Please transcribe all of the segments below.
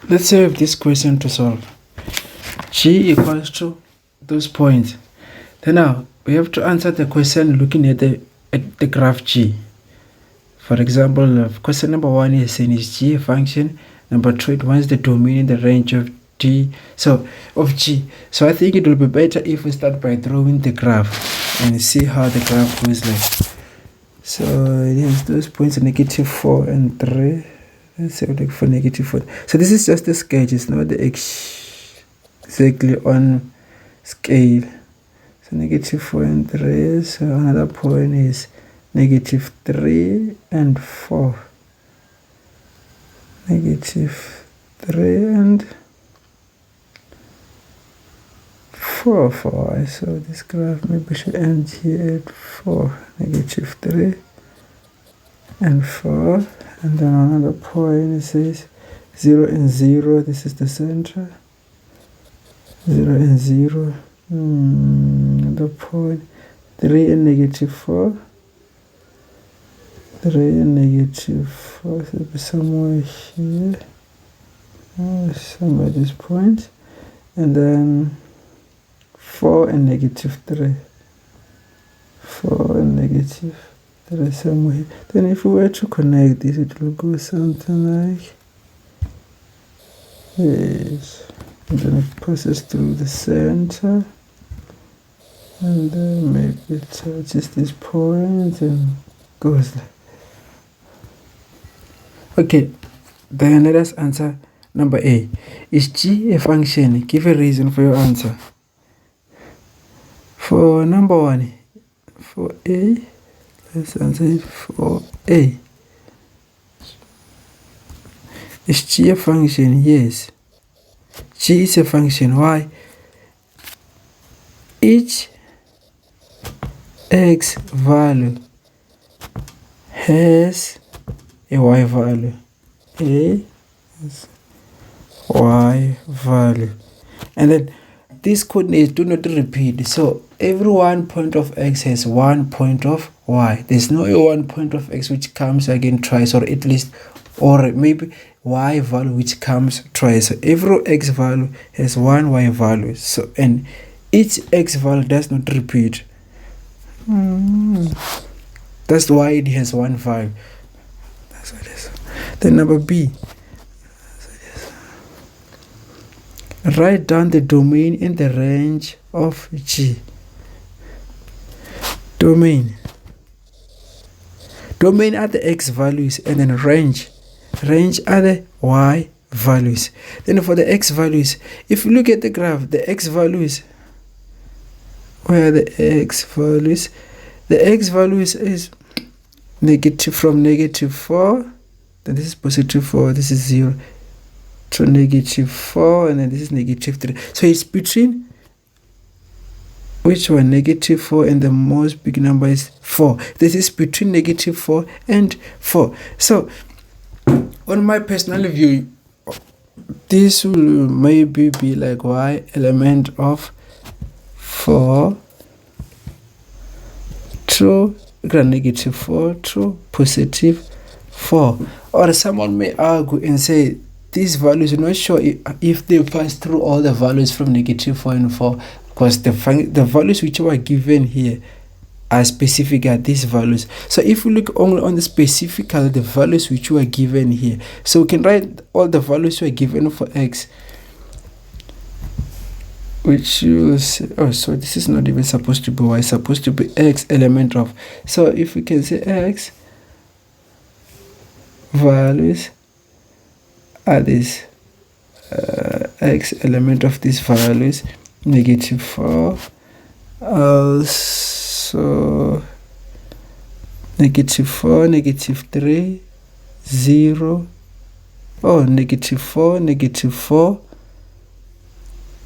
Let's say we have this question to solve. G equals to those points. Then now we have to answer the question looking at the graph G. For example, question number 1 is saying is G a function. Number 2, it wants the domain in the range of G. So of G. So I think it will be better if we start by drawing the graph and see how the graph goes like. So it has those points -4 and 3. Let's say like for -4. So this is just a sketch, it's not the exactly on scale. So -4 and 3. So another point is -3 and 4. -3 and 4 for y. So this graph maybe should end here at 4. -3 and 4. And then another point, it says 0 and 0. This is the center. 0 and 0. The point 3 and -4. 3 and -4. So it'll be somewhere here. Somewhere at this point. And then 4 and -3. 4 and -3 somewhere here. Then if we were to connect this, it will go something like this. And then it passes through the center. And then maybe it touches this point and goes like. Okay, then let us answer number A. Is G a function? Give a reason for your answer. For number 1, for A, let's answer it for A. Is G a function? Yes. G is a function. Why? Each x value has a y value. A y value. And then these coordinates do not repeat. So every one point of x has one point of y. There's no one point of x which comes again twice, or at least, or maybe y value which comes twice. So every x value has one y value. So and each x value does not repeat. That's why it has one value. That's what it is. Then number B. Write down the domain in the range of G. Domain are the x values, and then range are the y values. Then for the x values, if you look at the graph, the x values, where are the x values? The x values is negative from -4, then this is +4, this is 0, to -4, and then this is -3. So it's between which one? -4, and the most big number is 4. This is between -4 and 4. So on my personal view, this will maybe be like y element of 4 to -4 to +4. Or someone may argue and say these values, are not sure if they pass through all the values from -4 and 4, because the values which were given here are specific at these values. So if we look only on the specifically the values which were given here, so we can write all the values were given for x, which you say, oh, so this is not even supposed to be y, it's supposed to be x element of. So if we can say x values are this x element of these values, -4, also -4, -3, 0, oh, -4, -4,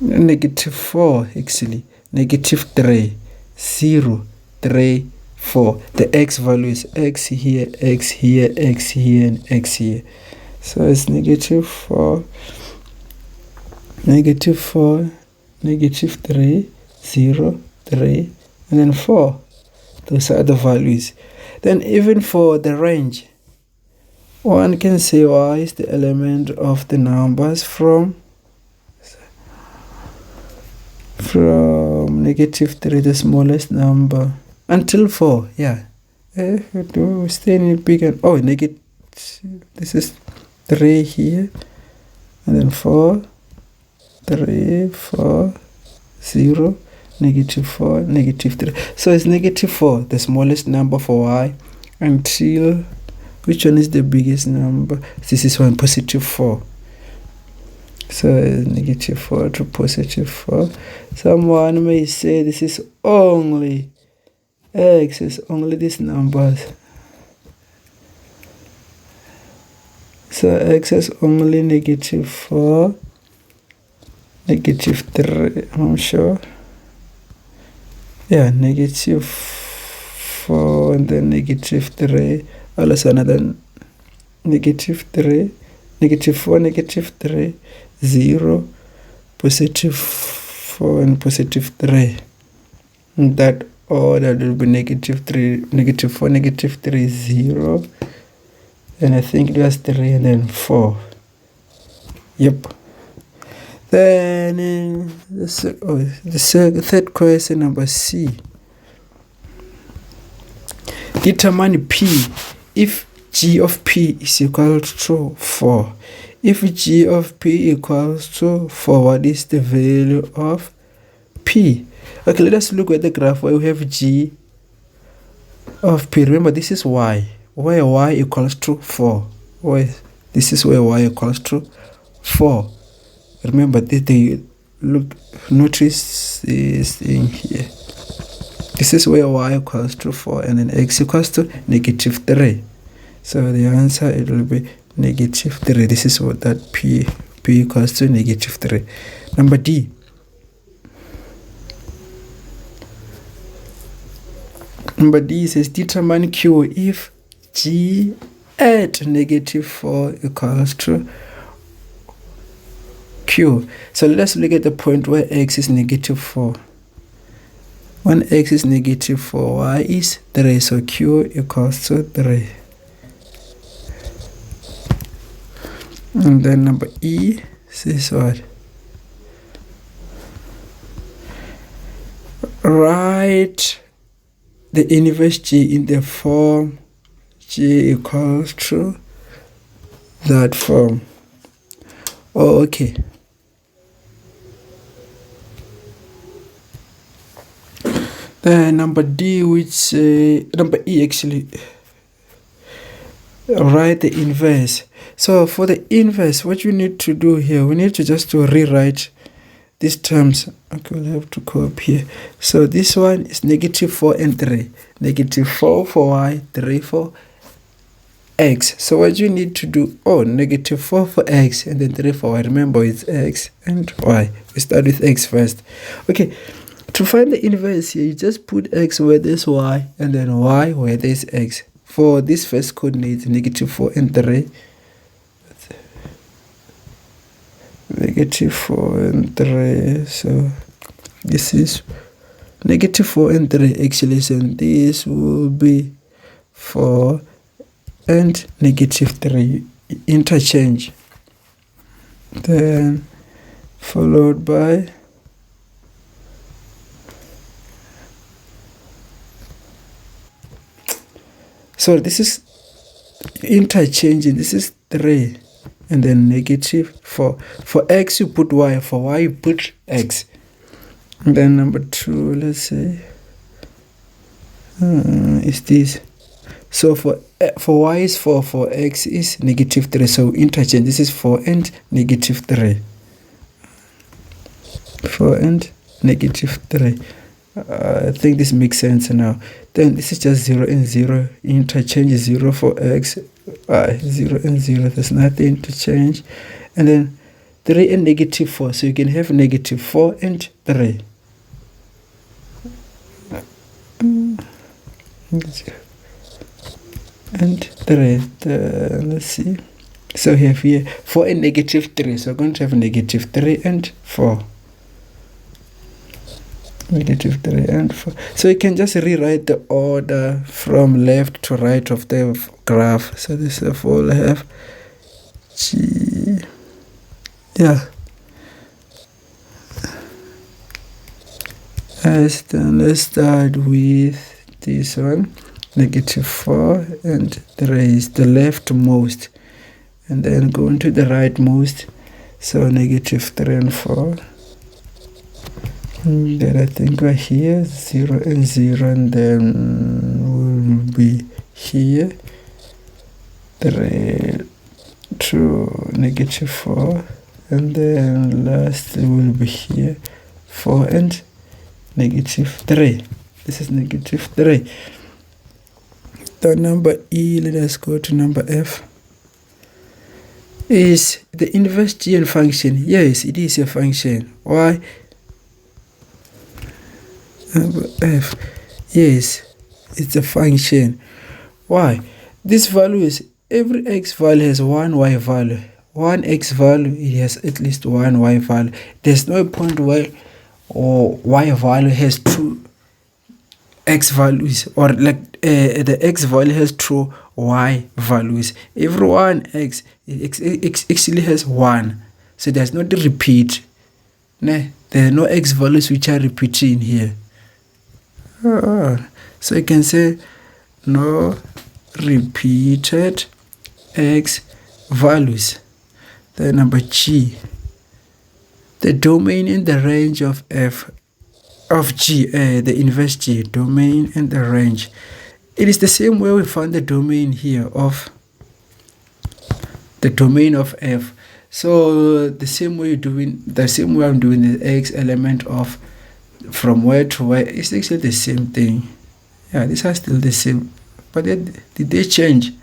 -4 actually, -3, 0, 3, 4. The x value is x here, x here, x here, and x here. So it's -4, -4, -3, 0, 3, and then 4. Those are the values. Then even for the range, One can say y is the element of the numbers from -3, the smallest number, until 4. Yeah. Do stay in big and negative. This is 3 here, and then 4, 3, 4, 0, -4, -3. So it's -4, the smallest number for y, until which one is the biggest number? This is one, +4. So -4 to +4. Someone may say this is only x is only these numbers. So x is only -4, -3, I'm sure. Yeah, -4 and then -3. Also another -3, -4, -3, 0, +4 and +3. In that order will be -3, -4, -3, 0, and I think it was 3 and then 4. Yep. Then the third question, number C. Determine P if g of P is equal to 4. If g of P equals to 4, what is the value of P? Okay, let us look at the graph where we have g of P. Remember, this is y, where y equals to 4. This is where y equals to 4. Remember, notice this thing here. This is where y equals to 4, and then x equals to -3. So the answer, it will be -3. This is what that p equals to -3. Number D. Number D says determine Q if g at -4 equals to Q. So let's look at the point where x is -4. When x is -4, y is 3, so Q equals to 3. And then number E says what? Write the inverse g in the form g equals to that form. Okay. Then number D, which number E actually, write the inverse. So for the inverse, what you need to do here, we need to just rewrite these terms. Okay, we'll have to copy here. So this one is -4 and 3. -4 for y, 3 for x. So what you need to do, -4 for x and then 3 for y. Remember, it's x and y. We start with x first. Okay. To find the inverse here, you just put x where there's y and then y where there's x. For this first coordinate, -4 and 3. -4 and 3. So this is -4 and 3 actually. So this will be 4 and -3. Interchange. Then followed by so this is interchanging. This is 3 and then -4. For x you put y, for y you put x. And then number 2, let's say is this. So for y is 4, for x is -3. So interchange. This is 4 and -3. 4 and -3. I think this makes sense now. Then this is just 0 and 0. Interchange 0 for x. 0 and 0. There's nothing to change. And then 3 and -4. So you can have -4 and 3. And 3. Let's see. So we have here 4 and -3. So we're going to have -3 and 4. negative 3 and 4. So you can just rewrite the order from left to right of the graph. So this will have G. Yeah. Then let's start with this one, negative 4, and raise the leftmost, and then go into the rightmost. So negative 3 and 4. Then I think we're here, 0 and 0, and then will be here 3 to negative 4, and then last will be here 4 and negative 3. This is negative 3. The number E, let us go to number F. Is the inverse Gn function? Yes, it is a function. Why? Number F. Yes, it's a function. Why? This value is, every x value has one y value. One x value, it has at least one y value. There's no point where or y value has two x values, or like the x value has two y values. Every one x actually has one, so there's not a repeat. There are no x values which are repeating here. So you can say no repeated x values. The number G, the domain in the range of f of G, the inverse G, domain in the range. It is the same way we found the domain here of the domain of f. So the same way I'm doing the x element of from where to where is actually the same thing. Yeah, these are still the same, but did they change?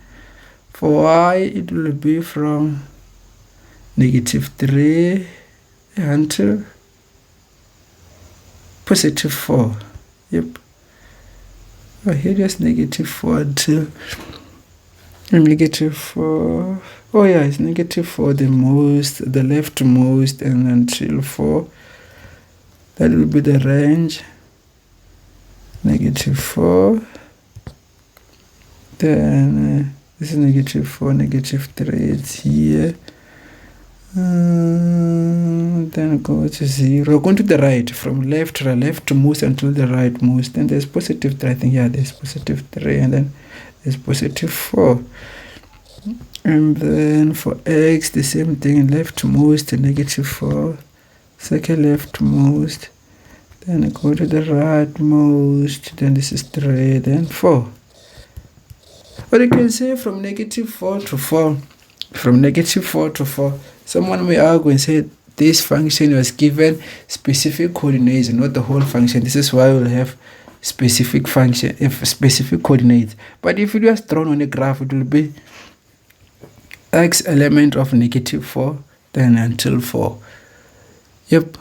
For y, it will be from negative 3 until positive 4. Yep. Oh, here is negative 4 until negative 4. Oh yeah, it's negative 4 the leftmost, and until 4. That will be the range. Negative 4. Then this is negative 4, negative 3. It's here. Then go to 0. Going to the right, from left to the leftmost until the rightmost. Then there's positive 3. I think, yeah, there's positive 3, and then there's positive 4. And then for x, the same thing, leftmost, negative 4. Second leftmost. Then go to the rightmost. Then this is 3, then 4. But you can say from negative 4 to 4. From negative 4 to 4. Someone may argue and say this function was given specific coordinates, not the whole function. This is why we'll have specific function, specific coordinates. But if it was drawn on a graph, it will be x element of negative 4, then until 4. Yep.